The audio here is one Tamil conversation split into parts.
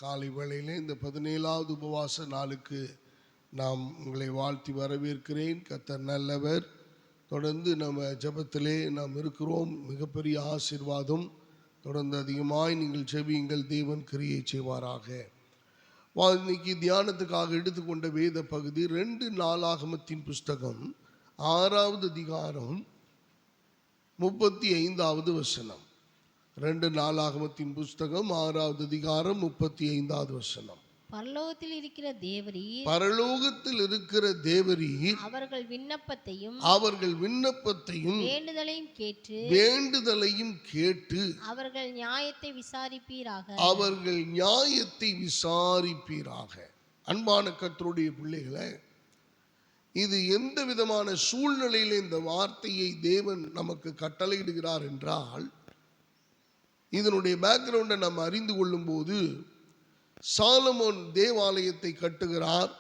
காலை வேளையிலே இந்த 17வது உபவாச நாளுக்கு நாம் உங்களை வாழ்த்தி வரவேற்கிறேன். கர்த்தர் நல்லவர். தொடர்ந்து நம்ம ஜெபத்திலே நாம் இருக்கிறோம். மிகப்பெரிய ஆசீர்வாதம். தொடர்ந்து அதிகமாய் நீங்கள் ஜெபியுங்கள், தேவன் கிரியை செய்வாராக. இன்னைக்கு தியானத்துக்காக எடுத்துக்கொண்ட வேத பகுதி 2 நாளாகமத்தின் புஸ்தகம் 6வது அதிகாரம் 35வது வசனம். 2 நாளாகமத்தின் புஸ்தகம் 6வது அதிகாரம் 35வது வசனம். பரலோகத்தில் இருக்கிற தேவரீர் அவர்கள் விண்ணப்பத்தையும் வேண்டுதலையும் கேட்டு அவர்கள் நியாயத்தை விசாரிப்பீராக. அன்பான கர்த்தருடைய பிள்ளைகளே, இது எந்த விதமான சூழ்நிலையில் இந்த வார்த்தையை தேவன் நமக்கு கட்டளையிடுகிறார் என்றால், இதனுடைய பேக்ரவுண்டை நம்ம அறிந்து கொள்ளும் போது, சாலமோன் தேவாலயத்தை கட்டுகிறார்.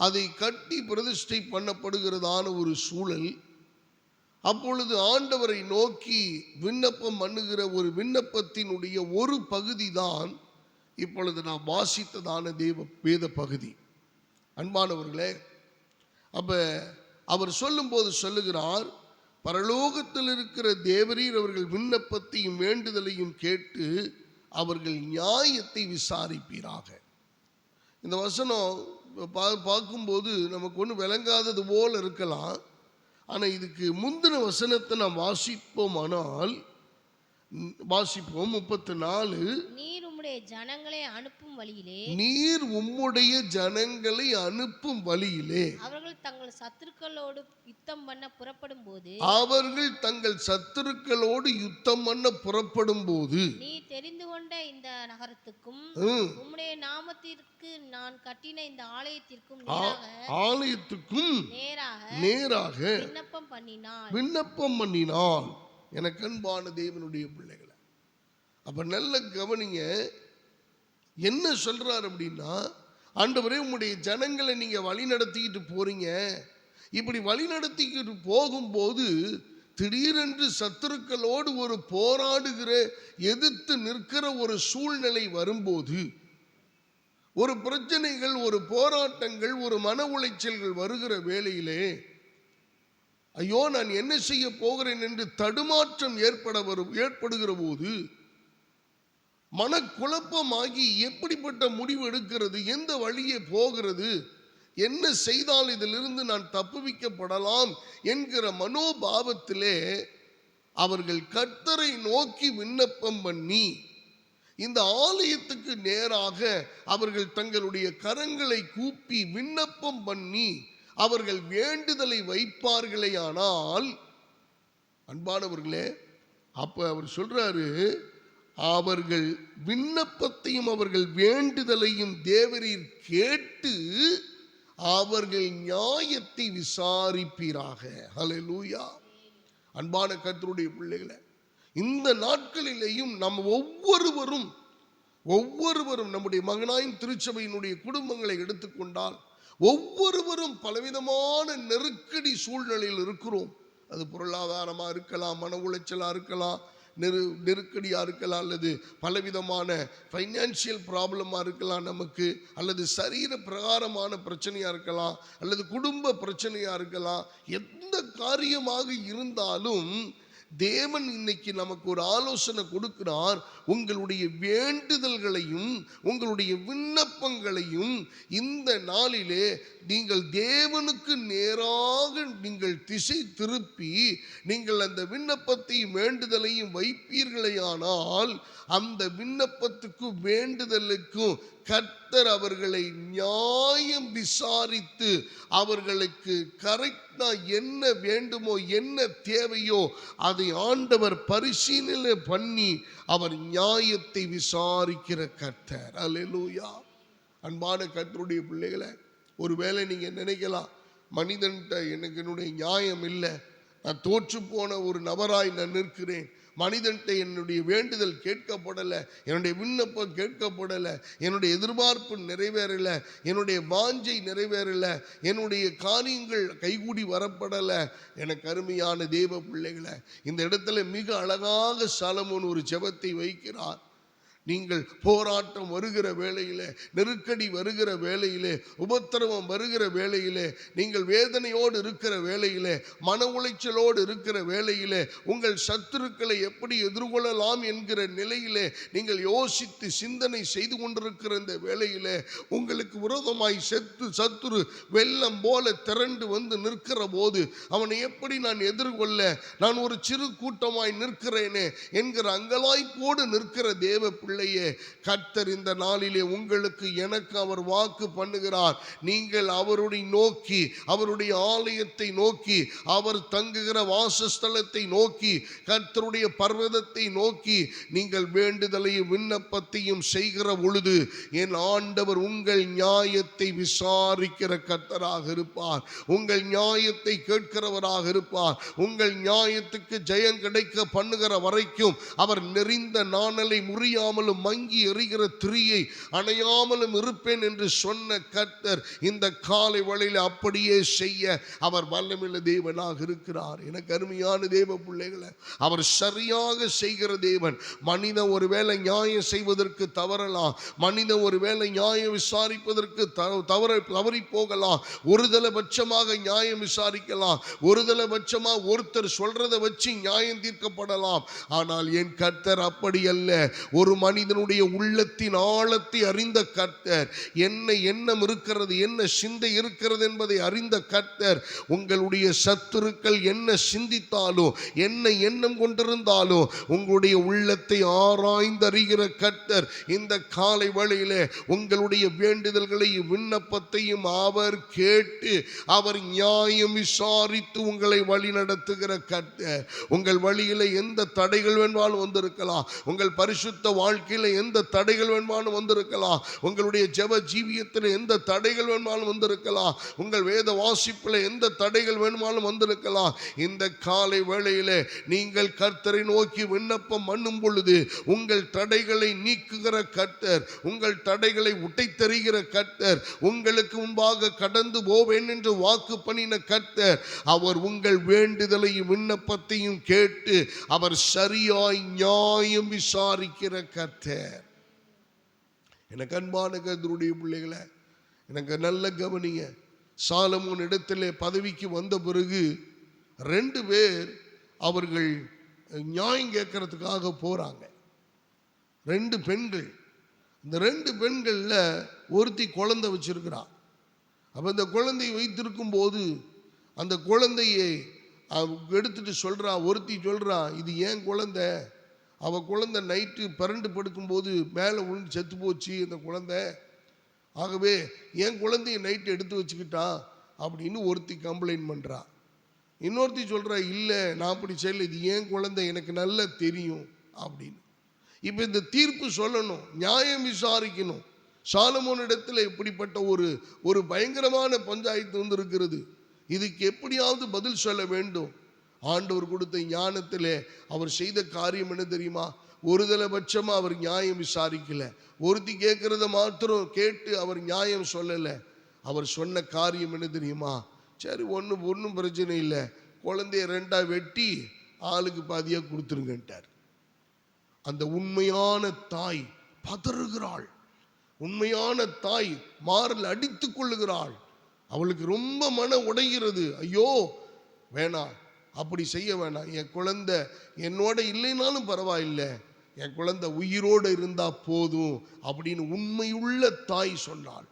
அதை கட்டி பிரதிஷ்டை பண்ணப்படுகிறதான ஒரு சூழல். அப்பொழுது ஆண்டவரை நோக்கி விண்ணப்பம் பண்ணுகிற ஒரு விண்ணப்பத்தினுடைய ஒரு பகுதி தான் இப்பொழுது நாம் வாசித்ததான வேத பகுதி. அன்பானவர்களே, அப்ப அவர் சொல்லும்போது சொல்லுகிறார், பரலோகத்தில் இருக்கிற தேவரீர் அவர்கள் விண்ணப்பத்தையும் வேண்டுதலையும் கேட்டு அவர்கள் நியாயத்தை விசாரிப்பீராக. இந்த வசனம் பார்க்கும்போது நமக்கு ஒன்றும் விளங்காதது போல் இருக்கலாம். ஆனால் இதுக்கு முந்தின வசனத்தை நாம் வாசிப்போம் 34. நீர் உம்முடைய ஜனங்களை அனுப்பும் வழியிலே அவர்கள் தங்கள் சத்துருக்களோடு யுத்தம் பண்ண புறப்படும் போது நீ தெரிந்து கொண்ட இந்த நகரத்துக்கும் உம்முடைய நாமத்திற்கு நான் கட்டின இந்த ஆலயத்திற்கும் நேராக விண்ணப்பம் பண்ணினான். எனக்கு அன்பான தேவனுடைய பிள்ளைகளை, அப்ப நல்ல கவனிங்க. என்ன சொல்றார் அப்படின்னா, ஆண்டவரே உம்முடைய ஜனங்களை நீங்க வழி நடத்திக்கிட்டு போறீங்க. இப்படி வழி நடத்திக்கிட்டு போகும்போது திடீரென்று சத்துருக்களோடு ஒரு போராடுகிற, எதிர்த்து நிற்கிற ஒரு சூழ்நிலை வரும்போது, ஒரு பிரச்சனைகள், ஒரு போராட்டங்கள், ஒரு மன உளைச்சல்கள் வருகிற வேளையிலே, ஐயோ நான் என்ன செய்ய போகிறேன் என்று தடுமாற்றம் ஏற்படுகிற போது, மனக்குழப்பமாகி எப்படிப்பட்ட முடிவு எடுக்கிறது, எந்த வழியே போகிறது, என்ன செய்தால் இதிலிருந்து நான் தப்புவிக்கப்படலாம் என்கிற மனோபாவத்திலே அவர்கள் கர்த்தரை நோக்கி விண்ணப்பம் பண்ணி இந்த ஆலயத்துக்கு நேராக அவர்கள் தங்களுடைய கரங்களை கூப்பி விண்ணப்பம் பண்ணி அவர்கள் வேண்டுதலை வைப்பார்களே. ஆனால் அன்பானவர்களே, அப்ப அவர் சொல்றாரு, அவர்கள் விண்ணப்பத்தையும் அவர்கள் வேண்டுதலையும் தேவரீர் கேட்டு அவர்கள் நியாயத்தை விசாரிப்பீராக. ஹல்லேலூயா. அன்பான கர்த்தருடைய பிள்ளைகளே, இந்த நாட்களிலேயும் நம்ம ஒவ்வொருவரும் நம்முடைய மகனாயின் திருச்சபையினுடைய குடும்பங்களை எடுத்துக்கொண்டால் ஒவ்வொருவரும் பலவிதமான நெருக்கடி சூழ்நிலையில் இருக்கிறோம். அது பொருளாதாரமாக இருக்கலாம், மன உளைச்சலாக இருக்கலாம், நெருக்கடியாக இருக்கலாம், அல்லது பலவிதமான ஃபைனான்சியல் ப்ராப்ளமாக இருக்கலாம் நமக்கு, அல்லது சரீர பிரகாரமான பிரச்சனையாக இருக்கலாம், அல்லது குடும்ப பிரச்சனையாக இருக்கலாம். எந்த காரியமாக இருந்தாலும் தேவன் இன்னைக்கு நமக்கு ஒரு ஆலோசனை கொடுக்கிறார். உங்களுடைய வேண்டுதல்களையும் உங்களுடைய விண்ணப்பங்களையும் இந்த நாளிலே நீங்கள் தேவனுக்கு நேராக நீங்கள் திசை திருப்பி நீங்கள் அந்த விண்ணப்பத்தையும் வேண்டுதலையும் வைப்பீர்களேயானால், அந்த விண்ணப்பத்துக்கும் வேண்டுதலுக்கும் கர்த்தர் அவர்களை நியாயம் விசாரித்து அவர்களுக்கு கரெக்டா என்ன வேண்டுமோ, என்ன தேவையோ அதை ஆண்டவர் பரிசீலனை பண்ணி அவர் நியாயத்தை விசாரிக்கிற கர்த்தர். அல்லேலூயா. அன்பான கர்த்தருடைய பிள்ளைகளை, ஒருவேளை நீங்க நினைக்கலாம், மனிதன்கிட்ட எனக்கு என்னுடைய நியாயம் இல்லை, நான் தோற்று போன ஒரு நபராய் நான் நிற்கிறேன், மனிதன்கிட்ட என்னுடைய வேண்டுதல் கேட்கப்படலை, என்னுடைய விண்ணப்பம் கேட்கப்படலை, என்னுடைய எதிர்பார்ப்பு நிறைவேறலை, என்னுடைய வாஞ்சை நிறைவேறலை, என்னுடைய காரியங்கள் கைகூடி வரப்படலை. எனக்கு அருமையான தேவ பிள்ளைகளை, இந்த இடத்துல மிக அழகாக சாலமோன் ஒரு ஜெபத்தை வைக்கிறார். நீங்கள் போராட்டம் வருகிற வேளையிலே, நெருக்கடி வருகிற வேளையிலே, உபத்திரவம் வருகிற வேளையிலே, நீங்கள் வேதனையோடு இருக்கிற வேளையிலே, மன உளைச்சலோடு இருக்கிற வேளையிலே, உங்கள் சத்துருக்களை எப்படி எதிர்கொள்ளலாம் என்கிற நிலையிலே நீங்கள் யோசித்து சிந்தனை செய்து கொண்டிருக்கிற இந்த வேளையிலே, உங்களுக்கு விரோதமாய் சத்துரு வெள்ளம் போல திரண்டு வந்து நிற்கிற போது அவனை எப்படி நான் எதிர்கொள்ள, நான் ஒரு சிறு கூட்டமாய் நிற்கிறேனே என்கிற அங்கலாய்ப்போடு நிற்கிற தேவ பிள்ளையே, கர்த்தர் இந்த நாளிலே உங்களுக்கு எனக்கு அவர் வாக்கு பண்ணுகிறார். நீங்கள் அவருடைய நோக்கி, அவருடைய ஆலயத்தை நோக்கி, அவர் தங்குகிற வாசஸ்தலத்தை நோக்கி, கர்த்தருடைய பர்வதத்தை நோக்கி நீங்கள் வேண்டுதலையும் விண்ணப்பத்தையும் செய்கிற பொழுது என் ஆண்டவர் உங்கள் நியாயத்தை விசாரிக்கிற கர்த்தராக இருப்பார். உங்கள் நியாயத்தை கேட்கிறவராக இருப்பார். உங்கள் நியாயத்துக்கு ஜெயம் கிடைக்க பண்ணுகிற வரைக்கும் அவர் நெறிந்த நாணலை முறியாமலும் மங்கி எறிகிற திரியை அணையாமலும் இருப்பேன் என்று சொன்ன கர்த்தர் இந்த காலை வேளையில் அப்படியே செய்ய அவர் வல்லமையுள்ள தேவனாக இருக்கிறார். எனக்கு அருமையான தேவ பிள்ளைகளை, அவர் சரியாக செய்கிற தேவன். மனிதன் ஒருவேளை நியாயம் செய்வதற்கு தவறலாம், மனிதன் ஒருவேளை நியாயம் விசாரிப்பதற்கு தவறி போகலாம், ஒருதலை பட்சமாக நியாயம் விசாரிக்கலாம், ஒருதலை பட்சமா ஒருத்தர் சொல்றதை வச்சு நியாயம் தீர்க்கப்படலாம். ஆனால் என் கர்த்தர் அப்படி அல்ல. ஒரு மனிதனுடைய உள்ளத்தின் ஆழத்தை அறிந்த கர்த்தர், என்ன எண்ணம் இருக்கிறது, என்ன சிந்தை இருக்கிறது என்பதை அறிந்த கர்த்தர், உங்களுடைய சத்துருக்கள் என்ன சிந்தித்தாலும், என்ன எண்ணம் கொண்டிருந்தாலும் உங்களுடைய உள்ளத்தை ஆராய்ந்து அறிகிற கர்த்தர் இந்த காலை வேளையிலே உங்களுடைய வேண்டுதல்களையும் விண்ணப்பத்தையும் அவர் கேட்டு அவர் நியாயம் விசாரித்து உங்களை வழி நடத்துகிற கர்த்தர். உங்கள் வழியில எந்த தடைகள் வேணுமாலும் வந்திருக்கலாம், உங்கள் பரிசுத்த வாழ்க்கையில எந்த தடைகள் வேணுமாலும் வந்திருக்கலாம், உங்களுடைய ஜெப ஜீவியத்தில் எந்த தடைகள் வேணுமாலும் வந்திருக்கலாம், உங்கள் வேத வாசிப்பில் எந்த தடைகள் வேணுமாலும் வந்திருக்கலாம். இந்த காலை வேளையிலே நீங்கள் கர்த்தரை நோக்கி விண்ணப்பம் பண்ணும் பொழுது உங்கள் தடைகளை நீக்குகிற கர்த்தர், உங்கள் தடைகளை உடைத்தெறிகிற கர்த்தர், உங்களுக்கு முன்பாக கடந்து போவேன் என்று வாக்கு பண்ணின கர்த்தர், அவர் உங்கள் வேண்டுதலையும் விண்ணப்பத்தையும் கேட்டு அவர் சரியாய் நியாயம் விசாரிக்கிற கர்த்தர். எனக்கு அன்பான கர்த்தருடைய பிள்ளைகளை, எனக்கு நல்ல கவனிங்க. சாலமோன் இடத்திலே பதவிக்கு வந்த பிறகு 2 பேர் அவர்கள் நியாயம் கேட்கறதுக்காக போறாங்க. 2 பெண்கள். இந்த 2 பெண்கள்ல ஒருத்தி குழந்தை வச்சிருக்கிறான். அப்ப இந்த குழந்தையை வைத்திருக்கும் போது அந்த குழந்தையை எடுத்துட்டு சொல்றா, ஒருத்தி சொல்றா, இது ஏன் குழந்தை, அவ குழந்தை நைட்டு பரண்டு படுக்கும்போது மேலே விழுந்து செத்து போச்சு அந்த குழந்தை, ஆகவே என் குழந்தைய நைட்டு எடுத்து வச்சுக்கிட்டா அப்படின்னு ஒருத்தி கம்ப்ளைண்ட் பண்ணுறா. இன்னொருத்தி சொல்கிறா, இல்லை நான் அப்படி செய்யலை, இது ஏன் குழந்தை எனக்கு நல்லா தெரியும் அப்படின்னு. இப்போ இந்த தீர்ப்பு சொல்லணும், நியாயம் விசாரிக்கணும். சாலமோனிடத்தில் இப்படிப்பட்ட ஒரு பயங்கரமான பஞ்சாயத்து வந்து இருக்கிறது. இதுக்கு எப்படியாவது பதில் சொல்ல வேண்டும். ஆண்டவர் கொடுத்த ஞானத்திலே அவர் செய்த காரியம் என்ன தெரியுமா? ஒருதலை பட்சமா அவர் நியாயம் விசாரிக்கல, ஒருத்தி கேட்கறத மாத்திரம் கேட்டு அவர் நியாயம் சொல்லலை. அவர் சொன்ன காரியம் என்ன தெரியுமா? சரி ஒன்றும் பிரச்சனை இல்லை, குழந்தைய 2ஆ வெட்டி ஆளுக்கு பாதியாக கொடுத்துருங்கன்ட்டார். அந்த உண்மையான தாய் பதறுகிறாள், உண்மையான தாய் மாரில் அடித்துக் கொள்ளுகிறாள். அவளுக்கு ரொம்ப மன உடைகிறது. ஐயோ வேணாம், அப்படி செய்ய வேணாம், என் குழந்தை என்னோட இல்லைனாலும் பரவாயில்லை, என் குழந்தை உயிரோடு இருந்தா போதும் அப்படின்னு உண்மையுள்ள தாய் சொன்னாள்.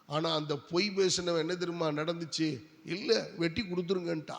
ஆனால் அந்த பொய் பேசினவன் என்ன தெரியுமா நடந்துச்சு? இல்லை வெட்டி கொடுத்துருங்கன்ட்டா.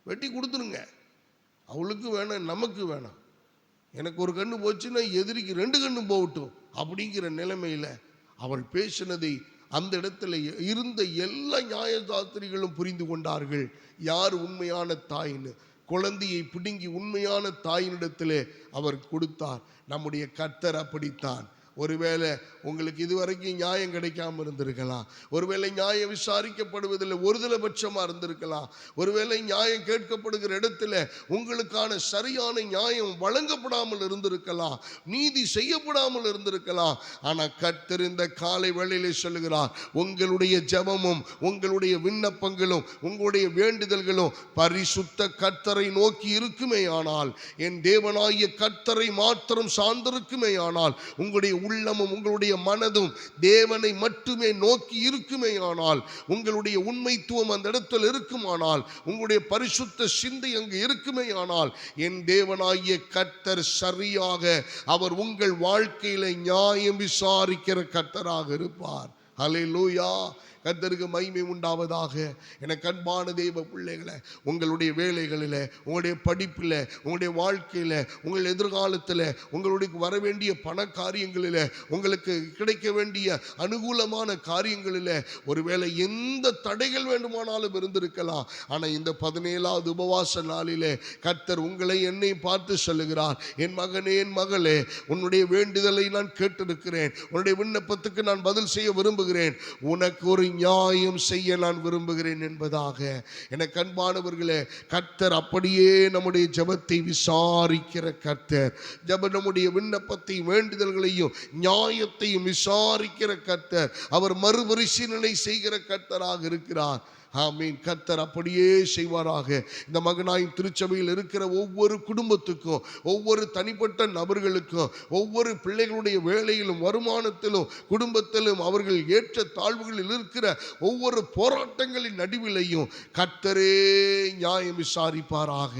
வெட்டி கொடுத்துருங்க, அவளுக்கு வேணாம் நமக்கு வேணாம், எனக்கு ஒரு கண்ணு போச்சுன்னா எதிரிக்கு 2 கண்ணும் போகட்டும் அப்படிங்கிற நிலைமையில் அவள் பேசினதை அந்த இடத்துல இருந்த எல்லா நியாயசாஸ்திரிகளும் புரிந்து கொண்டார்கள் யார் உண்மையான தாயின்னு. குழந்தையை பிடுங்கி உண்மையான தாயினிடத்திலே அவர் கொடுத்தார். நம்முடைய கர்த்தர் அப்படித்தான். ஒருவேளை உங்களுக்கு இதுவரைக்கும் நியாயம் கிடைக்காம இருந்திருக்கலாம். ஒருவேளை நியாயம் விசாரிக்கப்படுவதில் ஒருதலைபட்சமா இருந்திருக்கலாம். ஒருவேளை நியாயம் கேட்கப்படுகிற இடத்துல உங்களுக்கான சரியான நியாயம் வழங்கப்படாமல் இருந்திருக்கலாம். நீதி செய்யப்படாமல் இருந்திருக்கலாம். ஆனா கர்த்தர் இந்த காலை வேளையிலே சொல்லுகிறார், உங்களுடைய ஜெபமும் உங்களுடைய விண்ணப்பங்களும் உங்களுடைய வேண்டுதல்களும் பரிசுத்த கர்த்தரை நோக்கி இருக்குமே ஆனால், என் தேவனாகிய கர்த்தரை மாத்திரம் சார்ந்திருக்குமே ஆனால், உங்களுடைய உள்ளமும் உங்களுடைய மனதும் தேவனை மட்டுமே நோக்கி இருக்குமே ஆனால், உங்களுடைய உண்மைத்துவம் அந்த இடத்தில் இருக்குமானால், உங்களுடைய பரிசுத்த சிந்தை அங்கு இருக்குமே ஆனால், என் தேவனாகிய கர்த்தர் சரியாக அவர் உங்கள் வாழ்க்கையில நியாயம் விசாரிக்கிற கர்த்தராக இருப்பார். ஹல்லேலூயா. கர்த்தருக்கு மகிமை உண்டாவதாக. எனக்கு அன்பான தேவ பிள்ளைகளை, உங்களுடைய வேலைகளில், உங்களுடைய படிப்பில், உங்களுடைய வாழ்க்கையில், உங்கள் எதிர்காலத்தில், உங்களுக்கு வர வேண்டிய பண காரியங்களில், உங்களுக்கு கிடைக்க வேண்டிய அனுகூலமான காரியங்களில் ஒருவேளை எந்த தடைகள் வேண்டுமானாலும் இருந்திருக்கலாம். ஆனால் இந்த 17வது உபவாச நாளிலே கர்த்தர் உங்களை என்னை பார்த்து சொல்லுகிறார், என் மகனே, என் மகளே, உன்னுடைய வேண்டுதலை நான் கேட்டிருக்கிறேன். உன்னுடைய விண்ணப்பத்துக்கு நான் பதில் செய்ய விரும்புகிறேன். உனக்கு ஒரு நியாயம் செய்ய நான் விரும்புகிறேன் என்பதாக. எனக்கு அன்பானவர்களே, கர்த்தர் அப்படியே நம்முடைய ஜெபத்தை விசாரிக்கிற கர்த்தர். நம்முடைய விண்ணப்பத்தை, வேண்டுதல்களையும் நியாயத்தையும் விசாரிக்கிற கர்த்தர். அவர் மறுபரிசீலனை செய்கிற கர்த்தராக இருக்கிறார். ஆமீன். கர்த்தர் அப்படியே செய்வாராக. இந்த மகனாயின் திருச்சபையில் இருக்கிற ஒவ்வொரு குடும்பத்துக்கும், ஒவ்வொரு தனிப்பட்ட நபர்களுக்கும், ஒவ்வொரு பிள்ளைகளுடைய வேலையிலும், வருமானத்திலும், குடும்பத்திலும், அவர்கள் ஏற்ற தாழ்வுகளில் இருக்கிற ஒவ்வொரு போராட்டங்களின் நடுவிலையும் கர்த்தரே நியாயம் விசாரிப்பாராக.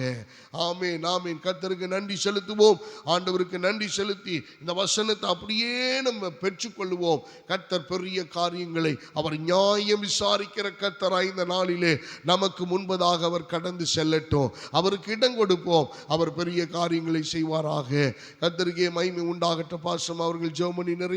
ஆமீன், ஆமீன். கர்த்தருக்கு நன்றி செலுத்துவோம். ஆண்டவருக்கு நன்றி செலுத்தி இந்த வசனத்தை அப்படியே நம்ம பெற்றுக்கொள்வோம். கர்த்தர் பெரிய காரியங்களை, அவர் நியாயம் விசாரிக்கிற கர்த்தராய் இந்த நாளிலே நமக்கு முன்பதாக அவர் கடந்து செல்லட்டும். அவருக்கு இடம் கொடுப்போம். அவர் பெரிய காரியங்களை செய்வாராக. கர்த்தருக்கே மகிமை உண்டாகட்டும். பாசம் அவர்கள் ஜெபம் பண்ணி